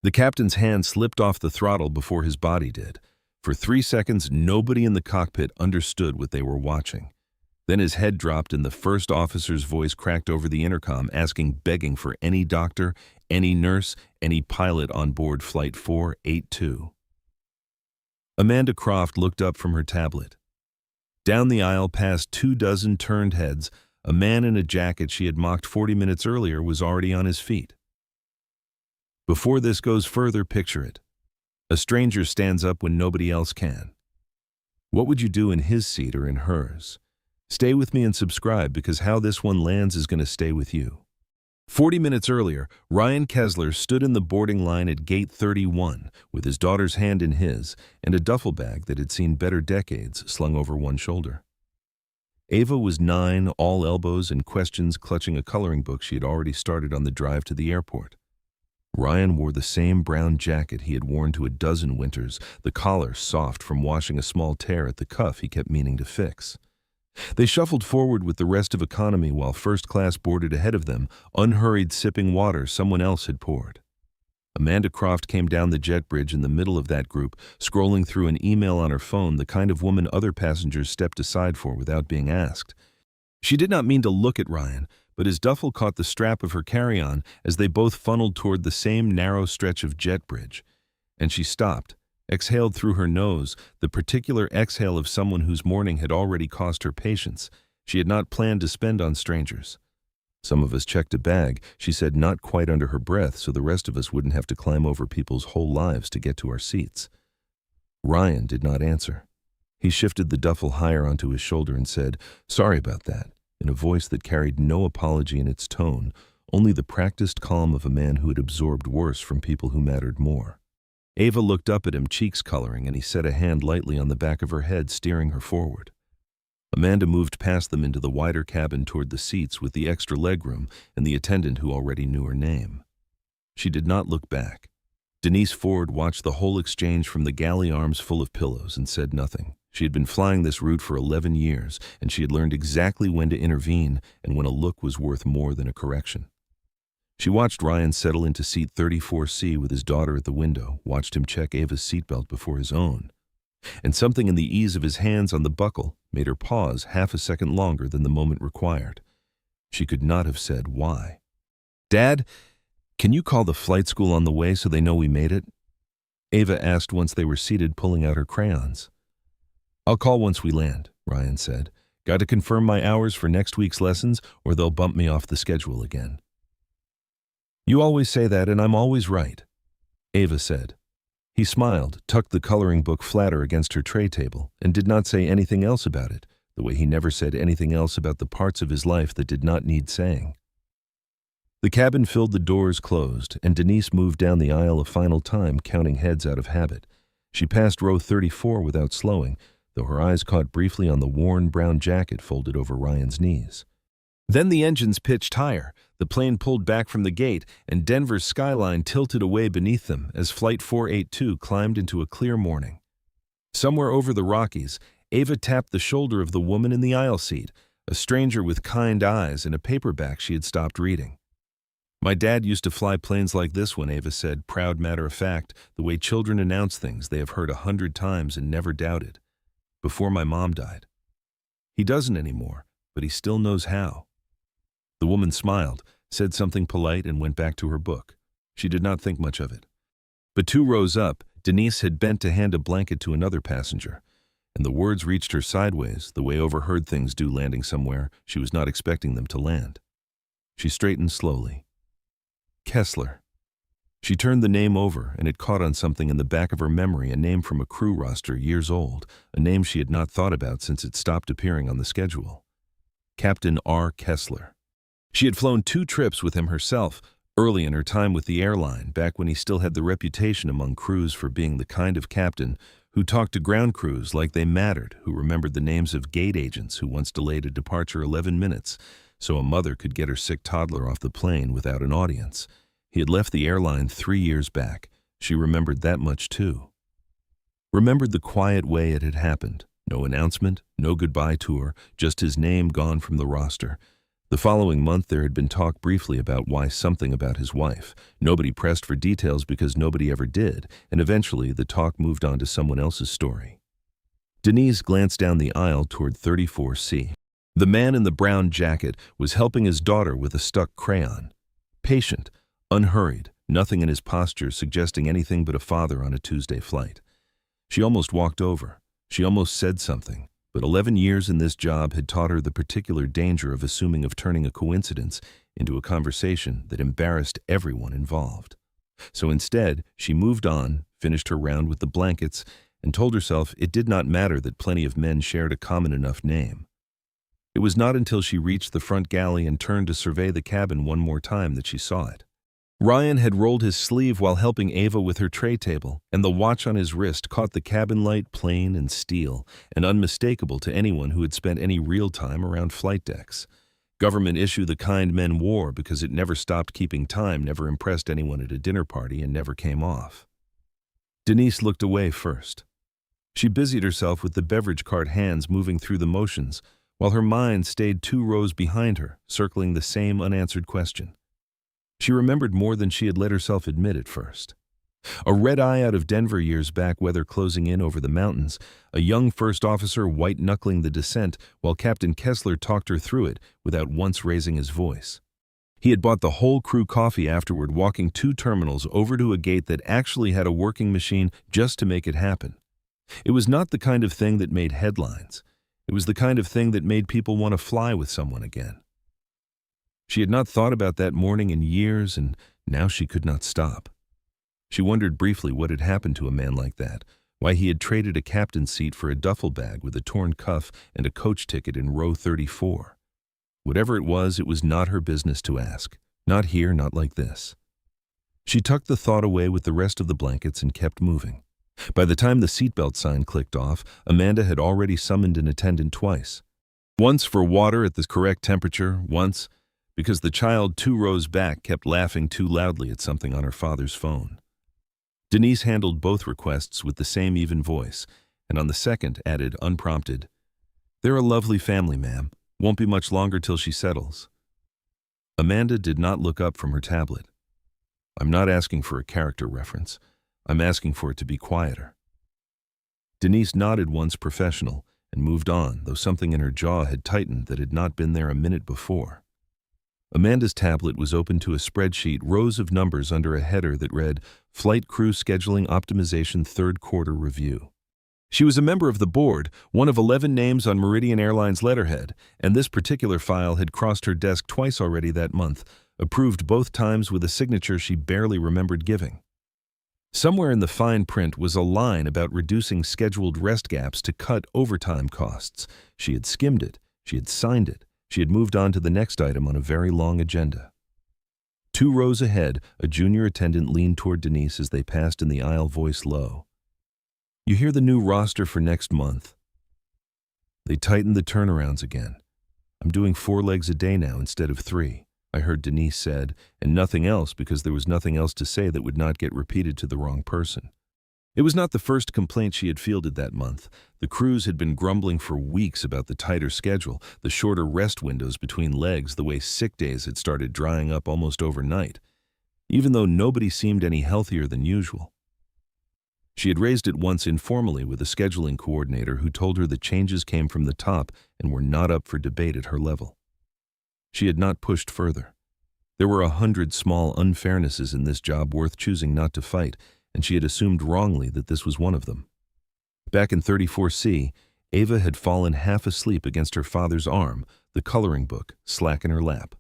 The captain's hand slipped off the throttle before his body did. For 3 seconds, nobody in the cockpit understood what they were watching. Then his head dropped and the first officer's voice cracked over the intercom, begging for any doctor, any nurse, any pilot on board Flight 482. Amanda Croft looked up from her tablet. Down the aisle, past 24 turned heads, a man in a jacket she had mocked 40 minutes earlier was already on his feet. Before this goes further, picture it. A stranger stands up when nobody else can. What would you do in his seat or in hers? Stay with me and subscribe, because how this one lands is going to stay with you. 40 minutes earlier, Ryan Kessler stood in the boarding line at gate 31 with his daughter's hand in his and a duffel bag that had seen better decades slung over one shoulder. Ava was 9, all elbows and questions, clutching a coloring book she had already started on the drive to the airport. Ryan wore the same brown jacket he had worn to a dozen winters, the collar soft from washing a small tear at the cuff he kept meaning to fix. They shuffled forward with the rest of economy while first class boarded ahead of them, unhurried, sipping water someone else had poured. Amanda Croft came down the jet bridge in the middle of that group, scrolling through an email on her phone, the kind of woman other passengers stepped aside for without being asked. She did not mean to look at Ryan, but his duffel caught the strap of her carry-on as they both funneled toward the same narrow stretch of jet bridge. And she stopped, exhaled through her nose, the particular exhale of someone whose morning had already cost her patience. She had not planned to spend on strangers. Some of us checked a bag, she said, not quite under her breath, so the rest of us wouldn't have to climb over people's whole lives to get to our seats. Ryan did not answer. He shifted the duffel higher onto his shoulder and said, "Sorry about that," in a voice that carried no apology in its tone, only the practiced calm of a man who had absorbed worse from people who mattered more. Ava looked up at him, cheeks coloring, and he set a hand lightly on the back of her head, steering her forward. Amanda moved past them into the wider cabin toward the seats with the extra legroom and the attendant who already knew her name. She did not look back. Denise Ford watched the whole exchange from the galley arms full of pillows and said nothing. She had been flying this route for 11 years, and she had learned exactly when to intervene and when a look was worth more than a correction. She watched Ryan settle into seat 34C with his daughter at the window, watched him check Ava's seatbelt before his own. And something in the ease of his hands on the buckle made her pause half a second longer than the moment required. She could not have said why. "Dad, can you call the flight school on the way so they know we made it?" Ava asked once they were seated, pulling out her crayons. "I'll call once we land," Ryan said. "Got to confirm my hours for next week's lessons or they'll bump me off the schedule again." "You always say that and I'm always right," Ava said. He smiled, tucked the coloring book flatter against her tray table, and did not say anything else about it, the way he never said anything else about the parts of his life that did not need saying. The cabin filled, the doors closed, and Denise moved down the aisle a final time, counting heads out of habit. She passed row 34 without slowing, though her eyes caught briefly on the worn brown jacket folded over Ryan's knees. Then the engines pitched higher, the plane pulled back from the gate, and Denver's skyline tilted away beneath them as Flight 482 climbed into a clear morning. Somewhere over the Rockies, Ava tapped the shoulder of the woman in the aisle seat, a stranger with kind eyes and a paperback she had stopped reading. "My dad used to fly planes like this one," Ava said, proud matter of fact, the way children announce things they have heard 100 times and never doubted. "Before my mom died. He doesn't anymore, but he still knows how." The woman smiled, said something polite, and went back to her book. She did not think much of it. But 2 rows up, Denise had bent to hand a blanket to another passenger, and the words reached her sideways, the way overheard things do landing somewhere she was not expecting them to land. She straightened slowly. Kessler. She turned the name over, and it caught on something in the back of her memory, a name from a crew roster years old, a name she had not thought about since it stopped appearing on the schedule. Captain R. Kessler. She had flown 2 trips with him herself, early in her time with the airline, back when he still had the reputation among crews for being the kind of captain who talked to ground crews like they mattered, who remembered the names of gate agents who once delayed a departure 11 minutes so a mother could get her sick toddler off the plane without an audience. He had left the airline 3 years back. She remembered that much too. Remembered the quiet way it had happened. No announcement, no goodbye tour, just his name gone from the roster. The following month there had been talk briefly about why something about his wife. Nobody pressed for details because nobody ever did, and eventually the talk moved on to someone else's story. Denise glanced down the aisle toward 34C. The man in the brown jacket was helping his daughter with a stuck crayon. Patient, unhurried, nothing in his posture suggesting anything but a father on a Tuesday flight. She almost walked over. She almost said something. But 11 years in this job had taught her the particular danger of assuming of turning a coincidence into a conversation that embarrassed everyone involved. So instead, she moved on, finished her round with the blankets, and told herself it did not matter that plenty of men shared a common enough name. It was not until she reached the front galley and turned to survey the cabin one more time that she saw it. Ryan had rolled his sleeve while helping Ava with her tray table, and the watch on his wrist caught the cabin light plain and steel and unmistakable to anyone who had spent any real time around flight decks. Government issue the kind men wore because it never stopped keeping time, never impressed anyone at a dinner party, and never came off. Denise looked away first. She busied herself with the beverage cart hands moving through the motions, while her mind stayed 2 rows behind her, circling the same unanswered question. She remembered more than she had let herself admit at first. A red-eye out of Denver years back, weather closing in over the mountains, a young first officer white-knuckling the descent while Captain Kessler talked her through it without once raising his voice. He had bought the whole crew coffee afterward, walking 2 terminals over to a gate that actually had a working machine just to make it happen. It was not the kind of thing that made headlines. It was the kind of thing that made people want to fly with someone again. She had not thought about that morning in years, and now she could not stop. She wondered briefly what had happened to a man like that, why he had traded a captain's seat for a duffel bag with a torn cuff and a coach ticket in row 34. Whatever it was not her business to ask. Not here, not like this. She tucked the thought away with the rest of the blankets and kept moving. By the time the seatbelt sign clicked off, Amanda had already summoned an attendant twice. Once for water at the correct temperature, once because the child 2 rows back kept laughing too loudly at something on her father's phone. Denise handled both requests with the same even voice, and on the second added, unprompted, "They're a lovely family, ma'am. Won't be much longer till she settles." Amanda did not look up from her tablet. "I'm not asking for a character reference. I'm asking for it to be quieter." Denise nodded once professional and moved on, though something in her jaw had tightened that had not been there a minute before. Amanda's tablet was open to a spreadsheet, rows of numbers under a header that read, Flight Crew Scheduling Optimization 3rd Quarter Review. She was a member of the board, one of 11 names on Meridian Airlines letterhead, and this particular file had crossed her desk twice already that month, approved both times with a signature she barely remembered giving. Somewhere in the fine print was a line about reducing scheduled rest gaps to cut overtime costs. She had skimmed it. She had signed it. She had moved on to the next item on a very long agenda. 2 rows ahead, a junior attendant leaned toward Denise as they passed in the aisle, voice low. "You hear the new roster for next month?" They tightened the turnarounds again. "I'm doing 4 legs a day now instead of 3, I heard Denise said, and nothing else because there was nothing else to say that would not get repeated to the wrong person. It was not the first complaint she had fielded that month. The crews had been grumbling for weeks about the tighter schedule, the shorter rest windows between legs, the way sick days had started drying up almost overnight, even though nobody seemed any healthier than usual. She had raised it once informally with a scheduling coordinator who told her the changes came from the top and were not up for debate at her level. She had not pushed further. There were 100 small unfairnesses in this job worth choosing not to fight, and she had assumed wrongly that this was one of them. Back in 34C, Ava had fallen half asleep against her father's arm, the coloring book slack in her lap.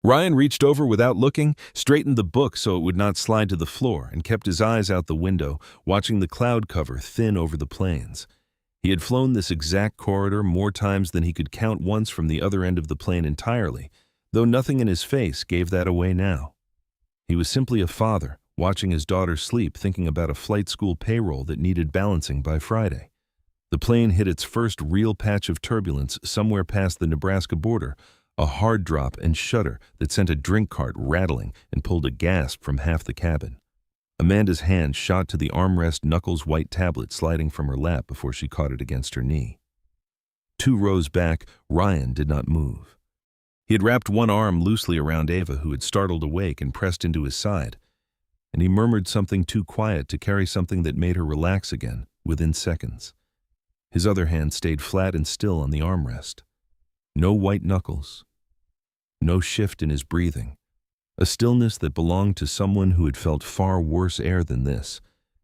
Ryan reached over without looking, straightened the book so it would not slide to the floor, and kept his eyes out the window, watching the cloud cover thin over the plains. He had flown this exact corridor more times than he could count once from the other end of the plane entirely, though nothing in his face gave that away now. He was simply a father, watching his daughter sleep, thinking about a flight school payroll that needed balancing by Friday. The plane hit its first real patch of turbulence somewhere past the Nebraska border, a hard drop and shudder that sent a drink cart rattling and pulled a gasp from half the cabin. Amanda's hand shot to the armrest knuckles white tablet sliding from her lap before she caught it against her knee. 2 rows back, Ryan did not move. He had wrapped one arm loosely around Ava, who had startled awake and pressed into his side, and he murmured something too quiet to carry something that made her relax again within seconds. His other hand stayed flat and still on the armrest. No white knuckles. No shift in his breathing. A stillness that belonged to someone who had felt far worse air than this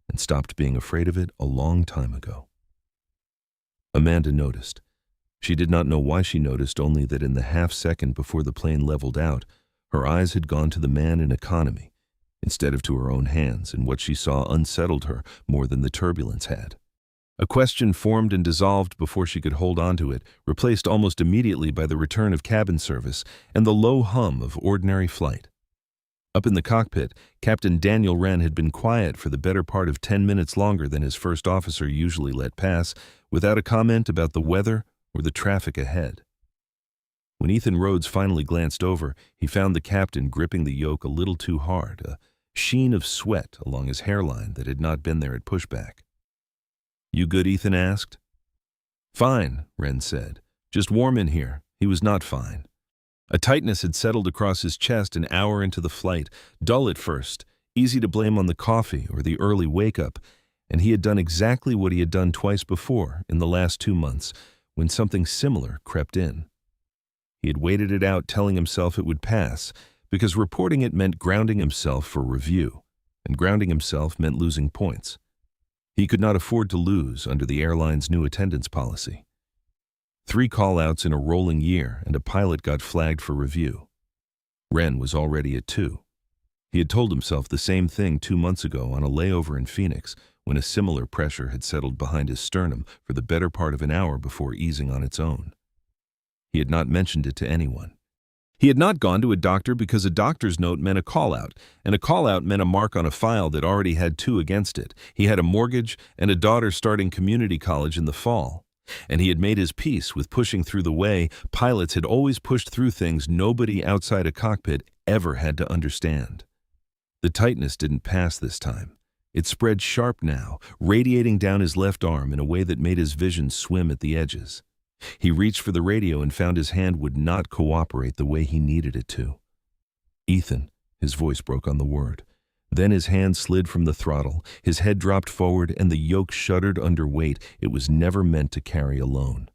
and stopped being afraid of it a long time ago. Amanda noticed. She did not know why she noticed, only that in the half-second before the plane leveled out, her eyes had gone to the man in economy instead of to her own hands, and what she saw unsettled her more than the turbulence had. A question formed and dissolved before she could hold on to it, replaced almost immediately by the return of cabin service and the low hum of ordinary flight. Up in the cockpit, Captain Daniel Wren had been quiet for the better part of 10 minutes longer than his first officer usually let pass, without a comment about the weather or the traffic ahead. When Ethan Rhodes finally glanced over, he found the captain gripping the yoke a little too hard, a sheen of sweat along his hairline that had not been there at pushback. "You good?" Ethan asked. "Fine," Wren said. "Just warm in here." He was not fine. A tightness had settled across his chest an hour into the flight, dull at first, easy to blame on the coffee or the early wake-up, and he had done exactly what he had done twice before in the last 2 months when something similar crept in. He had waited it out, telling himself it would pass, because reporting it meant grounding himself for review, and grounding himself meant losing points. He could not afford to lose under the airline's new attendance policy. 3 call-outs in a rolling year, and a pilot got flagged for review. Wren was already at 2. He had told himself the same thing 2 months ago on a layover in Phoenix, when a similar pressure had settled behind his sternum for the better part of an hour before easing on its own. He had not mentioned it to anyone. He had not gone to a doctor because a doctor's note meant a call-out, and a call-out meant a mark on a file that already had 2 against it. He had a mortgage and a daughter starting community college in the fall, and he had made his peace with pushing through the way pilots had always pushed through things nobody outside a cockpit ever had to understand. The tightness didn't pass this time. It spread sharp now, radiating down his left arm in a way that made his vision swim at the edges. He reached for the radio and found his hand would not cooperate the way he needed it to. "Ethan," his voice broke on the word. Then his hand slid from the throttle, his head dropped forward, and the yoke shuddered under weight it was never meant to carry alone.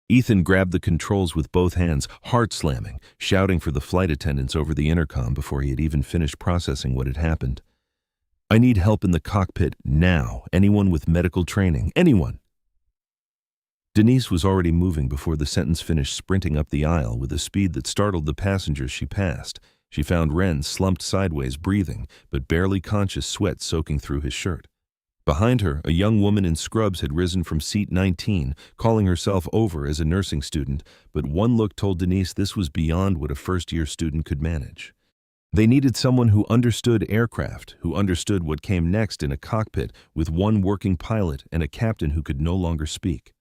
Ethan grabbed the controls with both hands, heart slamming, shouting for the flight attendants over the intercom before he had even finished processing what had happened. "I need help in the cockpit now. Anyone with medical training. Anyone." Denise was already moving before the sentence finished, sprinting up the aisle with a speed that startled the passengers she passed. She found Wren slumped sideways, breathing, but barely conscious, sweat soaking through his shirt. Behind her, a young woman in scrubs had risen from seat 19, calling herself over as a nursing student, but one look told Denise this was beyond what a first-year student could manage. They needed someone who understood aircraft, who understood what came next in a cockpit with one working pilot and a captain who could no longer speak.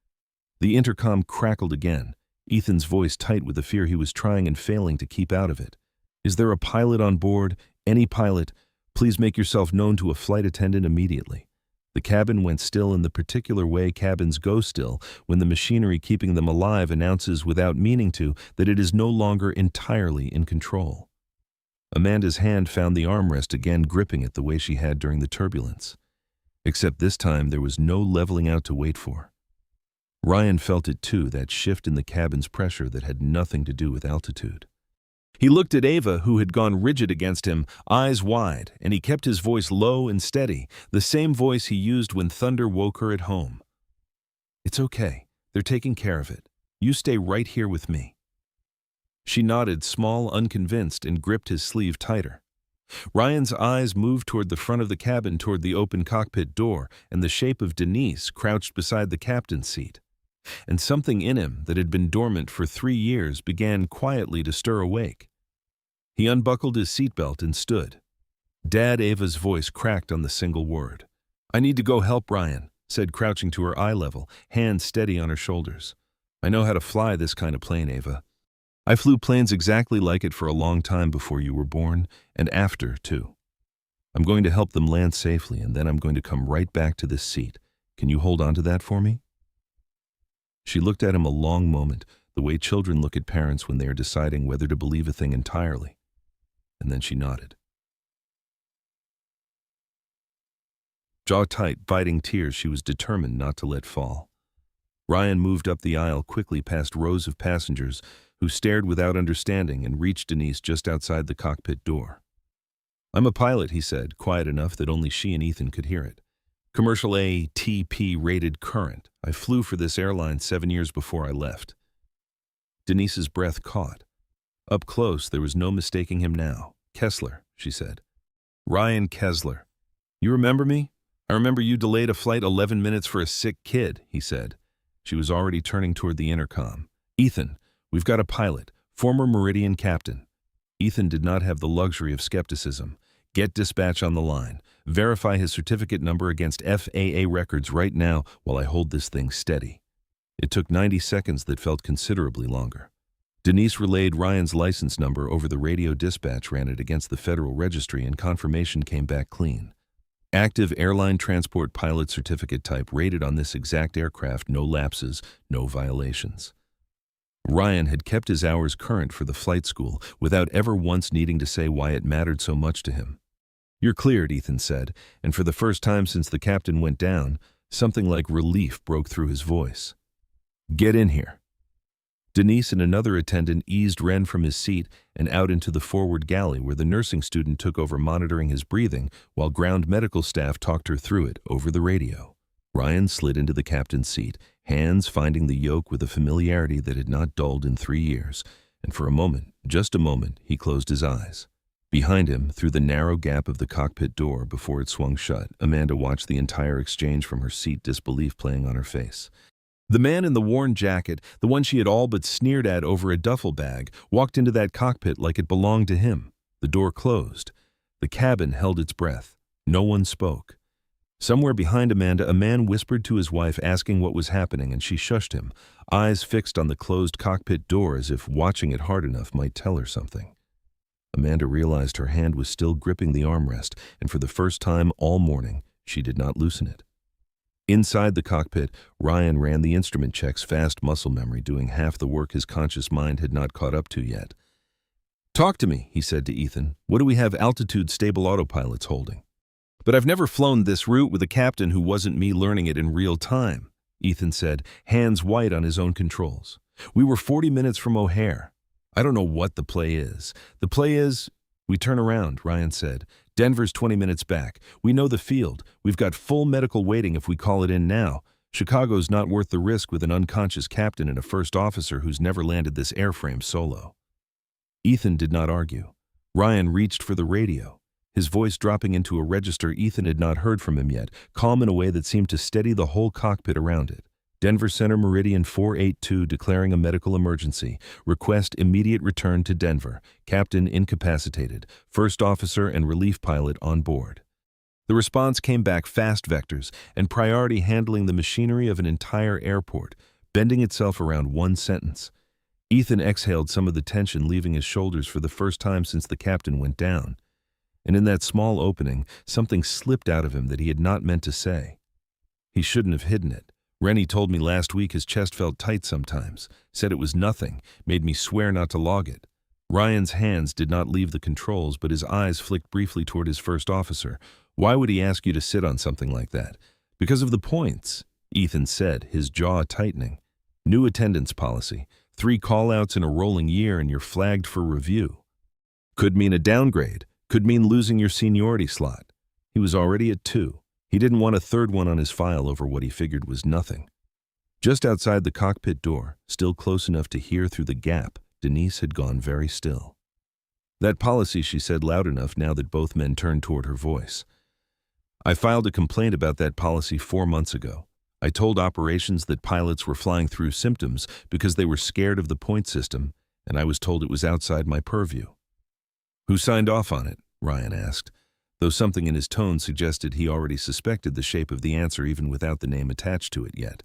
The intercom crackled again, Ethan's voice tight with the fear he was trying and failing to keep out of it. "Is there a pilot on board? Any pilot? Please make yourself known to a flight attendant immediately." The cabin went still in the particular way cabins go still when the machinery keeping them alive announces without meaning to that it is no longer entirely in control. Amanda's hand found the armrest again, gripping it the way she had during the turbulence. Except this time there was no leveling out to wait for. Ryan felt it too, that shift in the cabin's pressure that had nothing to do with altitude. He looked at Ava, who had gone rigid against him, eyes wide, and he kept his voice low and steady, the same voice he used when thunder woke her at home. "It's okay. They're taking care of it. You stay right here with me." She nodded, small, unconvinced, and gripped his sleeve tighter. Ryan's eyes moved toward the front of the cabin, toward the open cockpit door, and the shape of Denise crouched beside the captain's seat. And something in him that had been dormant for 3 years began quietly to stir awake. He unbuckled his seatbelt and stood. Dad Ava's voice cracked on the single word. "I need to go help Ryan," said, crouching to her eye level, hands steady on her shoulders. "I know how to fly this kind of plane, Ava. I flew planes exactly like it for a long time before you were born, and after, too. I'm going to help them land safely, and then I'm going to come right back to this seat. Can you hold on to that for me?" She looked at him a long moment, the way children look at parents when they are deciding whether to believe a thing entirely. And then she nodded. Jaw tight, fighting tears she was determined not to let fall. Ryan moved up the aisle quickly past rows of passengers who stared without understanding and reached Denise just outside the cockpit door. "I'm a pilot," he said, quiet enough that only she and Ethan could hear it. "Commercial ATP-rated Current. I flew for this airline 7 years before I left." Denise's breath caught. Up close, there was no mistaking him now. "Kessler," she said. "Ryan Kessler. You remember me? I remember you delayed a flight 11 minutes for a sick kid," he said. She was already turning toward the intercom. "Ethan, we've got a pilot, former Meridian captain." Ethan did not have the luxury of skepticism. "Get dispatch on the line. Verify his certificate number against FAA records right now while I hold this thing steady." It took 90 seconds that felt considerably longer. Denise relayed Ryan's license number over the radio. Dispatch ran it against the Federal Registry and confirmation came back clean. Active airline transport pilot certificate type rated on this exact aircraft, no lapses, no violations. Ryan had kept his hours current for the flight school without ever once needing to say why it mattered so much to him. "You're cleared," Ethan said, and for the first time since the captain went down, something like relief broke through his voice. "Get in here." Denise and another attendant eased Ren from his seat and out into the forward galley where the nursing student took over monitoring his breathing while ground medical staff talked her through it over the radio. Ryan slid into the captain's seat, hands finding the yoke with a familiarity that had not dulled in 3 years, and for a moment, just a moment, he closed his eyes. Behind him, through the narrow gap of the cockpit door before it swung shut, Amanda watched the entire exchange from her seat, disbelief playing on her face. The man in the worn jacket, the one she had all but sneered at over a duffel bag, walked into that cockpit like it belonged to him. The door closed. The cabin held its breath. No one spoke. Somewhere behind Amanda, a man whispered to his wife asking what was happening, and she shushed him, eyes fixed on the closed cockpit door as if watching it hard enough might tell her something. Amanda realized her hand was still gripping the armrest, and for the first time all morning, she did not loosen it. Inside the cockpit, Ryan ran the instrument checks, fast muscle memory doing half the work his conscious mind had not caught up to yet. "Talk to me," he said to Ethan. "What do we have altitude-stable autopilots holding?" "But I've never flown this route with a captain who wasn't me learning it in real time," Ethan said, hands white on his own controls. "We were 40 minutes from O'Hare. I don't know what the play is. The play is—" "We turn around," Ryan said. "Denver's 20 minutes back. We know the field. We've got full medical waiting if we call it in now. Chicago's not worth the risk with an unconscious captain and a first officer who's never landed this airframe solo." Ethan did not argue. Ryan reached for the radio, his voice dropping into a register Ethan had not heard from him yet, calm in a way that seemed to steady the whole cockpit around it. "Denver Center Meridian 482 declaring a medical emergency. Request immediate return to Denver. Captain incapacitated. First officer and relief pilot on board." The response came back fast vectors and priority handling the machinery of an entire airport, bending itself around one sentence. Ethan exhaled some of the tension leaving his shoulders for the first time since the captain went down. And in that small opening, something slipped out of him that he had not meant to say. He shouldn't have hidden it. "Rennie told me last week his chest felt tight sometimes, said it was nothing, made me swear not to log it." Ryan's hands did not leave the controls, but his eyes flicked briefly toward his first officer. "Why would he ask you to sit on something like that?" "Because of the points," Ethan said, his jaw tightening. "New attendance policy. 3 call-outs in a rolling year and you're flagged for review. Could mean a downgrade, could mean losing your seniority slot." He was already at 2. He didn't want a third one on his file over what he figured was nothing. Just outside the cockpit door, still close enough to hear through the gap, Denise had gone very still. "That policy," she said loud enough now that both men turned toward her voice. "I filed a complaint about that policy 4 months ago. I told operations that pilots were flying through symptoms because they were scared of the point system, and I was told it was outside my purview." "Who signed off on it?" Ryan asked, though something in his tone suggested he already suspected the shape of the answer even without the name attached to it yet.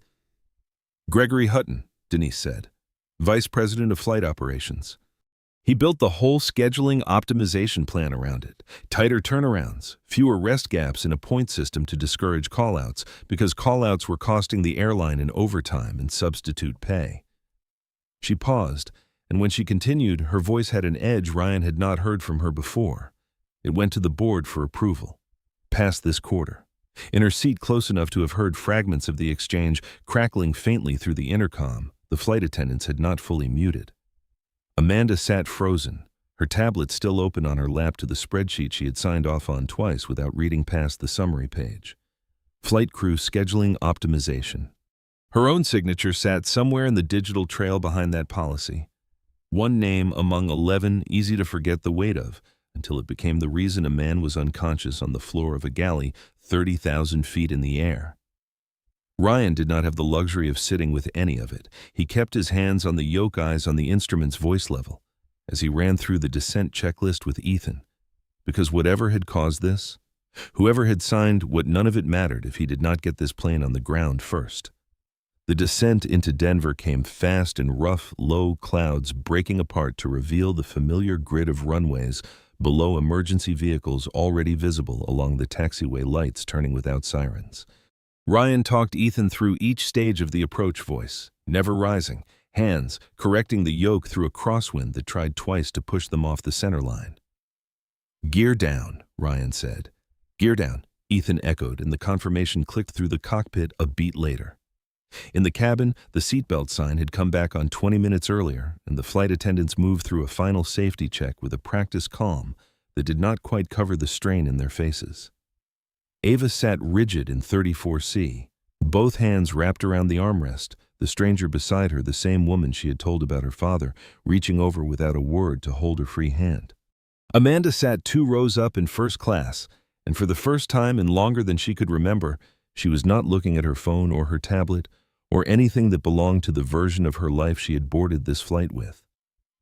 "Gregory Hutton," Denise said, "Vice President of Flight Operations. He built the whole scheduling optimization plan around it. Tighter turnarounds, fewer rest gaps in a point system to discourage callouts because callouts were costing the airline in overtime and substitute pay." She paused, and when she continued, her voice had an edge Ryan had not heard from her before. It went to the board for approval. Passed this quarter. In her seat close enough to have heard fragments of the exchange crackling faintly through the intercom, the flight attendants had not fully muted. Amanda sat frozen, her tablet still open on her lap to the spreadsheet she had signed off on twice without reading past the summary page. Flight crew scheduling optimization. Her own signature sat somewhere in the digital trail behind that policy. One name among 11 easy to forget the weight of, until it became the reason a man was unconscious on the floor of a galley 30,000 feet in the air. Ryan did not have the luxury of sitting with any of it. He kept his hands on the yoke, eyes on the instrument's voice level, as he ran through the descent checklist with Ethan. Because whatever had caused this, whoever had signed what, none of it mattered if he did not get this plane on the ground first. The descent into Denver came fast in rough, low clouds breaking apart to reveal the familiar grid of runways below, emergency vehicles already visible along the taxiway lights turning without sirens. Ryan talked Ethan through each stage of the approach, voice never rising, hands correcting the yoke through a crosswind that tried twice to push them off the center line. "Gear down," Ryan said. "Gear down," Ethan echoed, and the confirmation clicked through the cockpit a beat later. In the cabin, the seatbelt sign had come back on 20 minutes earlier, and the flight attendants moved through a final safety check with a practiced calm that did not quite cover the strain in their faces. Ava sat rigid in 34C, both hands wrapped around the armrest, the stranger beside her, the same woman she had told about her father, reaching over without a word to hold her free hand. Amanda sat 2 rows up in first class, and for the first time in longer than she could remember, she was not looking at her phone or her tablet or anything that belonged to the version of her life she had boarded this flight with.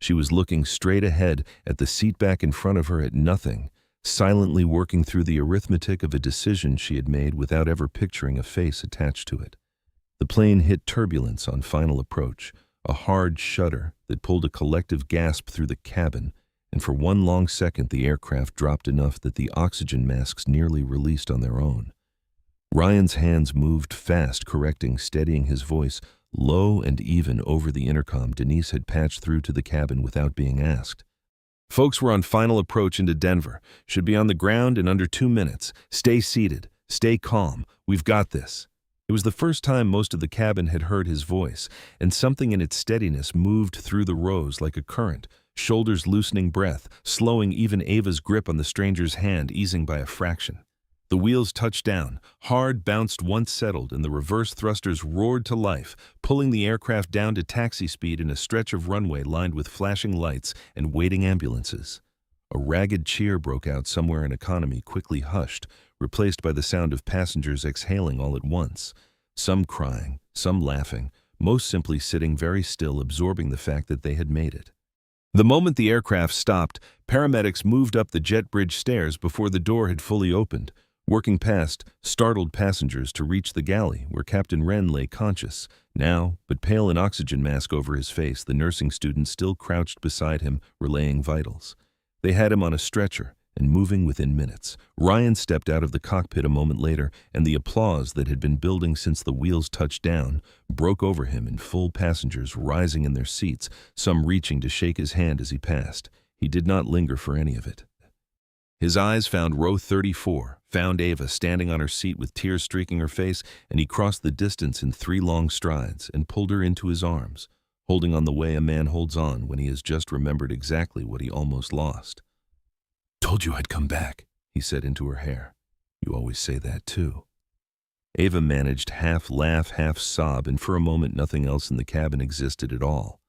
She was looking straight ahead at the seat back in front of her, at nothing, silently working through the arithmetic of a decision she had made without ever picturing a face attached to it. The plane hit turbulence on final approach, a hard shudder that pulled a collective gasp through the cabin, and for one long second the aircraft dropped enough that the oxygen masks nearly released on their own. Ryan's hands moved fast, correcting, steadying his voice, low and even over the intercom Denise had patched through to the cabin without being asked. "Folks, we're on final approach into Denver. Should be on the ground in under 2 minutes. Stay seated. Stay calm. We've got this." It was the first time most of the cabin had heard his voice, and something in its steadiness moved through the rows like a current, shoulders loosening, breath slowing, even Ava's grip on the stranger's hand easing by a fraction. The wheels touched down, hard, bounced once settled, and the reverse thrusters roared to life, pulling the aircraft down to taxi speed in a stretch of runway lined with flashing lights and waiting ambulances. A ragged cheer broke out somewhere in economy, quickly hushed, replaced by the sound of passengers exhaling all at once, some crying, some laughing, most simply sitting very still, absorbing the fact that they had made it. The moment the aircraft stopped, paramedics moved up the jet bridge stairs before the door had fully opened, working past startled passengers to reach the galley where Captain Wren lay conscious, now but pale, an oxygen mask over his face, the nursing student still crouched beside him, relaying vitals. They had him on a stretcher and moving within minutes. Ryan stepped out of the cockpit a moment later, and the applause that had been building since the wheels touched down broke over him in full, passengers rising in their seats, some reaching to shake his hand as he passed. He did not linger for any of it. His eyes found row 34, found Ava standing on her seat with tears streaking her face, and he crossed the distance in 3 long strides and pulled her into his arms, holding on the way a man holds on when he has just remembered exactly what he almost lost. "Told you I'd come back," he said into her hair. "You always say that too." Ava managed half laugh, half sob, and for a moment nothing else in the cabin existed at all.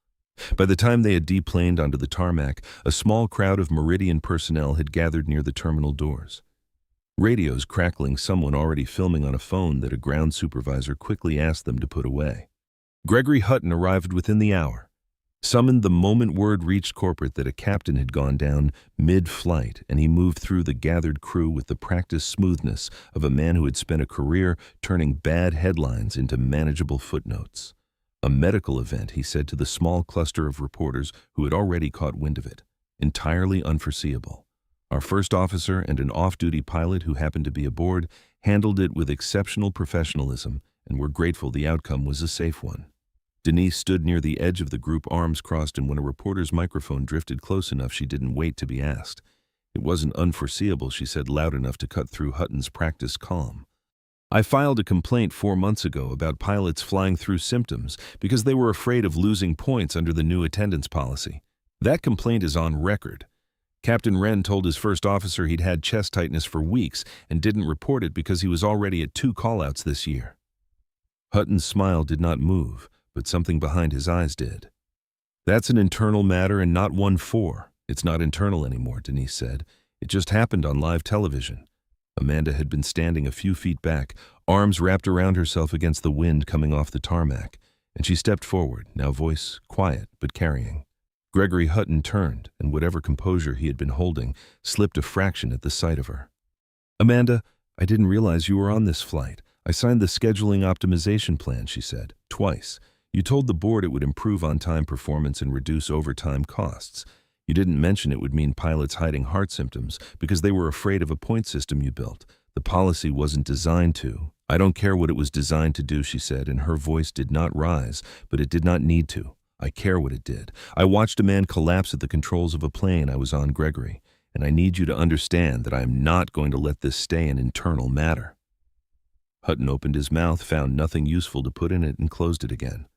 By the time they had deplaned onto the tarmac, a small crowd of Meridian personnel had gathered near the terminal doors. Radios crackling, someone already filming on a phone that a ground supervisor quickly asked them to put away. Gregory Hutton arrived within the hour, summoned the moment word reached corporate that a captain had gone down mid-flight, and he moved through the gathered crew with the practiced smoothness of a man who had spent a career turning bad headlines into manageable footnotes. "A medical event," he said to the small cluster of reporters who had already caught wind of it. "Entirely unforeseeable. Our first officer and an off-duty pilot who happened to be aboard handled it with exceptional professionalism, and we're grateful the outcome was a safe one." Denise stood near the edge of the group, arms crossed, and when a reporter's microphone drifted close enough, she didn't wait to be asked. It wasn't unforeseeable, she said, loud enough to cut through Hutton's practiced calm. I filed a complaint 4 months ago about pilots flying through symptoms because they were afraid of losing points under the new attendance policy. That complaint is on record. Captain Wren told his first officer he'd had chest tightness for weeks and didn't report it because he was already at 2 callouts this year. Hutton's smile did not move, but something behind his eyes did. That's an internal matter and not 1-4. It's not internal anymore, Denise said. It just happened on live television. Amanda had been standing a few feet back, arms wrapped around herself against the wind coming off the tarmac, and she stepped forward, now voice quiet but carrying. Gregory Hutton turned, and whatever composure he had been holding slipped a fraction at the sight of her. Amanda, I didn't realize you were on this flight. I signed the scheduling optimization plan, she said, twice. You told the board it would improve on-time performance and reduce overtime costs. You didn't mention it would mean pilots hiding heart symptoms because they were afraid of a point system you built. The policy wasn't designed to. I don't care what it was designed to do, she said, and her voice did not rise, but it did not need to. I care what it did. I watched a man collapse at the controls of a plane I was on, Gregory, and I need you to understand that I am not going to let this stay an internal matter. Hutton opened his mouth, found nothing useful to put in it, and closed it again.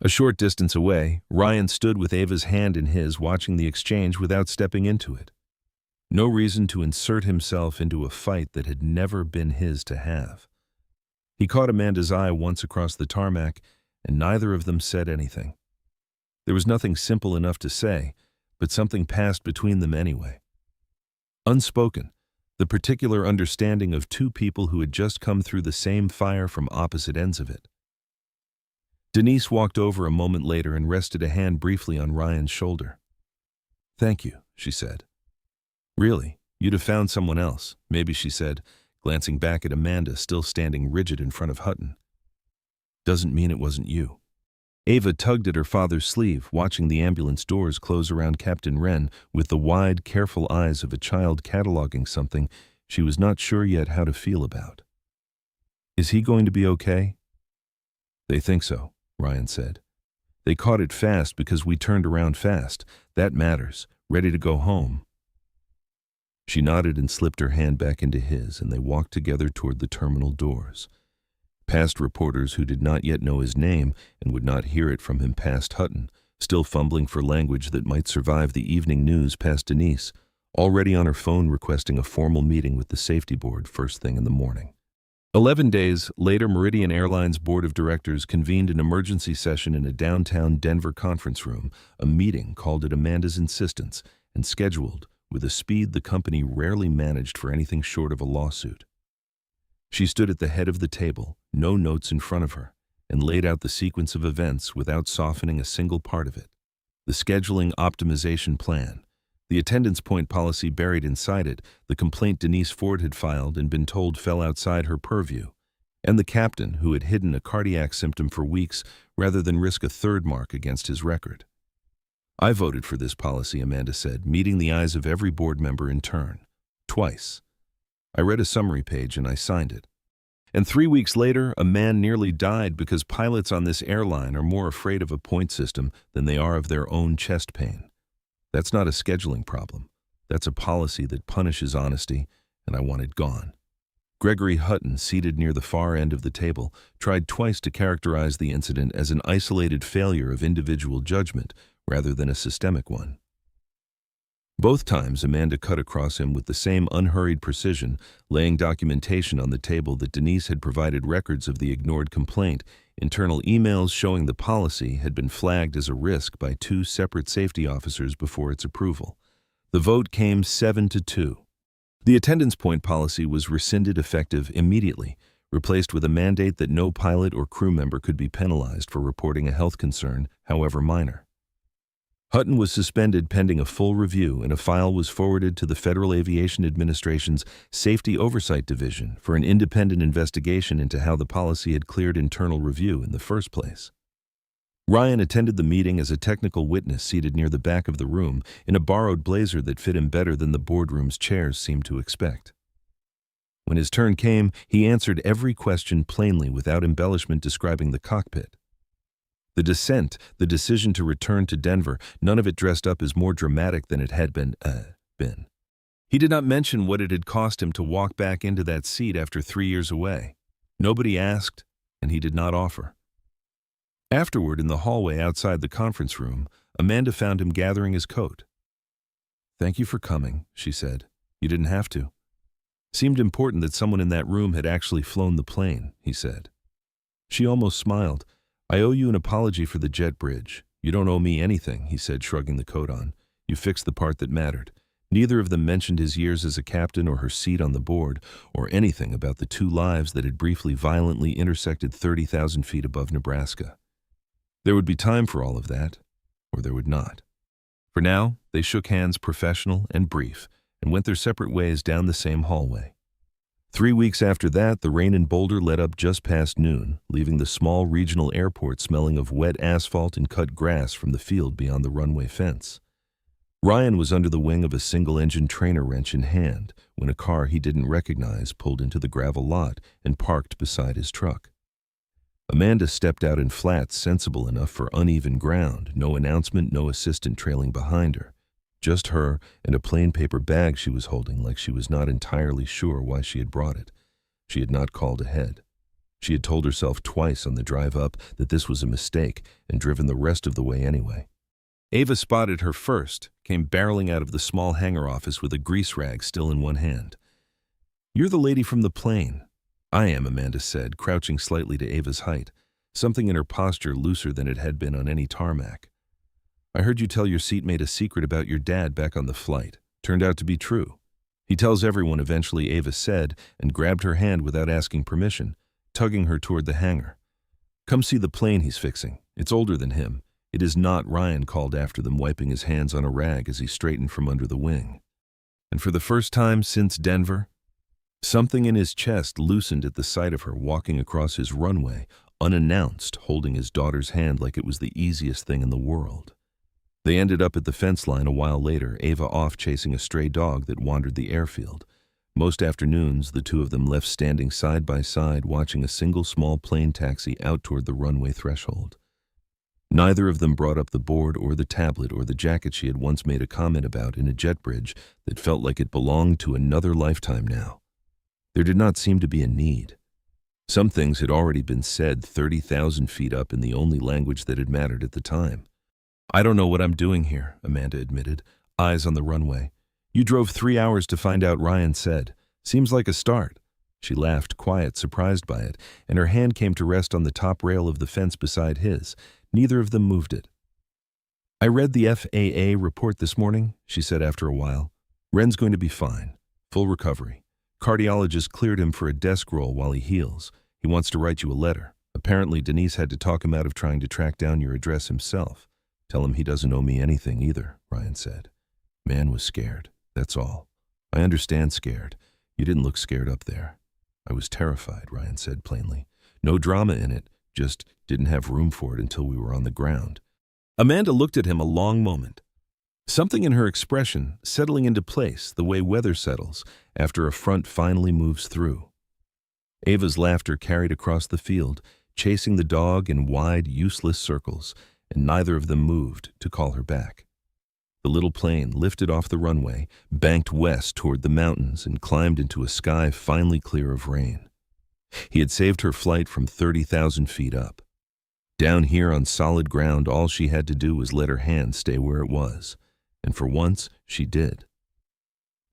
A short distance away, Ryan stood with Ava's hand in his, watching the exchange without stepping into it. No reason to insert himself into a fight that had never been his to have. He caught Amanda's eye once across the tarmac, and neither of them said anything. There was nothing simple enough to say, but something passed between them anyway. Unspoken, the particular understanding of two people who had just come through the same fire from opposite ends of it. Denise walked over a moment later and rested a hand briefly on Ryan's shoulder. Thank you, she said. Really, you'd have found someone else, maybe, she said, glancing back at Amanda, still standing rigid in front of Hutton. Doesn't mean it wasn't you. Ava tugged at her father's sleeve, watching the ambulance doors close around Captain Wren with the wide, careful eyes of a child cataloging something she was not sure yet how to feel about. Is he going to be okay? They think so, Ryan said. They caught it fast because we turned around fast. That matters. Ready to go home. She nodded and slipped her hand back into his, and they walked together toward the terminal doors. Past reporters who did not yet know his name and would not hear it from him passed Hutton, still fumbling for language that might survive the evening news, past Denise, already on her phone requesting a formal meeting with the safety board first thing in the morning. 11 days later, Meridian Airlines Board of Directors convened an emergency session in a downtown Denver conference room, a meeting called at Amanda's insistence and scheduled with a speed the company rarely managed for anything short of a lawsuit. She stood at the head of the table, no notes in front of her, and laid out the sequence of events without softening a single part of it. The scheduling optimization plan, the attendance point policy buried inside it, the complaint Denise Ford had filed and been told fell outside her purview, and the captain who had hidden a cardiac symptom for weeks rather than risk a third mark against his record. I voted for this policy, Amanda said, meeting the eyes of every board member in turn. Twice. I read a summary page and I signed it. And 3 weeks later, a man nearly died because pilots on this airline are more afraid of a point system than they are of their own chest pain. That's not a scheduling problem. That's a policy that punishes honesty, and I want it gone. Gregory Hutton, seated near the far end of the table, tried twice to characterize the incident as an isolated failure of individual judgment rather than a systemic one. Both times, Amanda cut across him with the same unhurried precision, laying documentation on the table that Denise had provided records of the ignored complaint. Internal emails showing the policy had been flagged as a risk by 2 separate safety officers before its approval. The vote came 7-2. The attendance point policy was rescinded effective immediately, replaced with a mandate that no pilot or crew member could be penalized for reporting a health concern, however minor. Hutton was suspended pending a full review, and a file was forwarded to the Federal Aviation Administration's Safety Oversight Division for an independent investigation into how the policy had cleared internal review in the first place. Ryan attended the meeting as a technical witness, seated near the back of the room in a borrowed blazer that fit him better than the boardroom's chairs seemed to expect. When his turn came, he answered every question plainly without embellishment, describing the cockpit. The descent, the decision to return to Denver, none of it dressed up as more dramatic than it had been. He did not mention what it had cost him to walk back into that seat after 3 years away. Nobody asked, and he did not offer. Afterward, in the hallway outside the conference room, Amanda found him gathering his coat. "Thank you for coming," she said. "You didn't have to." "Seemed important that someone in that room had actually flown the plane," he said. She almost smiled. "I owe you an apology for the jet bridge. You don't owe me anything," he said, shrugging the coat on. "You fixed the part that mattered." Neither of them mentioned his years as a captain or her seat on the board, or anything about the 2 lives that had briefly violently intersected 30,000 feet above Nebraska. There would be time for all of that, or there would not. For now, they shook hands, professional and brief, and went their separate ways down the same hallway. 3 weeks after that, the rain in Boulder let up just past noon, leaving the small regional airport smelling of wet asphalt and cut grass from the field beyond the runway fence. Ryan was under the wing of a single-engine trainer wrench in hand when a car he didn't recognize pulled into the gravel lot and parked beside his truck. Amanda stepped out in flats sensible enough for uneven ground, no announcement, no assistant trailing behind her. Just her and a plain paper bag she was holding, like she was not entirely sure why she had brought it. She had not called ahead. She had told herself twice on the drive up that this was a mistake and driven the rest of the way anyway. Ava spotted her first, came barreling out of the small hangar office with a grease rag still in one hand. "You're the lady from the plane." "I am," Amanda said, crouching slightly to Ava's height, something in her posture looser than it had been on any tarmac. "I heard you tell your seatmate a secret about your dad back on the flight. Turned out to be true." "He tells everyone," eventually Ava said, and grabbed her hand without asking permission, tugging her toward the hangar. "Come see the plane he's fixing. It's older than him. It is not," Ryan called after them, wiping his hands on a rag as he straightened from under the wing. And for the first time since Denver, something in his chest loosened at the sight of her walking across his runway, unannounced, holding his daughter's hand like it was the easiest thing in the world. They ended up at the fence line a while later, Ava off chasing a stray dog that wandered the airfield. Most afternoons, the two of them left standing side by side, watching a single small plane taxi out toward the runway threshold. Neither of them brought up the board or the tablet or the jacket she had once made a comment about in a jet bridge that felt like it belonged to another lifetime now. There did not seem to be a need. Some things had already been said 30,000 feet up in the only language that had mattered at the time. "I don't know what I'm doing here," Amanda admitted, eyes on the runway. "You drove 3 hours to find out," Ryan said. "Seems like a start." She laughed, quiet, surprised by it, and her hand came to rest on the top rail of the fence beside his. Neither of them moved it. "I read the FAA report this morning," she said after a while. "Ren's going to be fine. Full recovery. Cardiologist cleared him for a desk roll while he heals. He wants to write you a letter. Apparently Denise had to talk him out of trying to track down your address himself. Tell him he doesn't owe me anything either," Ryan said. Man was scared, that's all. "I understand scared. You didn't look scared up there." "I was terrified," Ryan said plainly. "No drama in it, just didn't have room for it until we were on the ground." Amanda looked at him a long moment. Something in her expression settling into place the way weather settles after a front finally moves through. Ava's laughter carried across the field, chasing the dog in wide, useless circles, and neither of them moved to call her back. The little plane lifted off the runway, banked west toward the mountains, and climbed into a sky finally clear of rain. He had saved her flight from 30,000 feet up. Down here on solid ground, all she had to do was let her hand stay where it was. And for once, she did.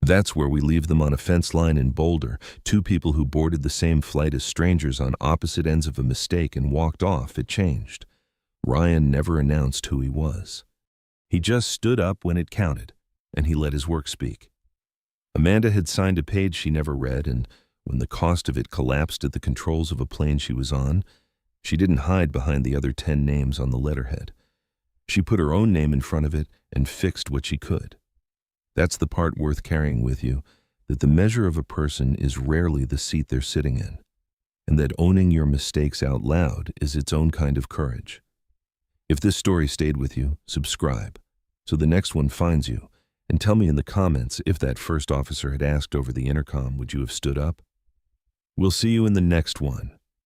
That's where we leave them, on a fence line in Boulder, 2 people who boarded the same flight as strangers on opposite ends of a mistake and walked off. It changed. Ryan never announced who he was. He just stood up when it counted, and he let his work speak. Amanda had signed a page she never read, and when the cost of it collapsed at the controls of a plane she was on, she didn't hide behind the other 10 names on the letterhead. She put her own name in front of it and fixed what she could. That's the part worth carrying with you, that the measure of a person is rarely the seat they're sitting in, and that owning your mistakes out loud is its own kind of courage. If this story stayed with you, subscribe, so the next one finds you, and tell me in the comments if that first officer had asked over the intercom, would you have stood up? We'll see you in the next one.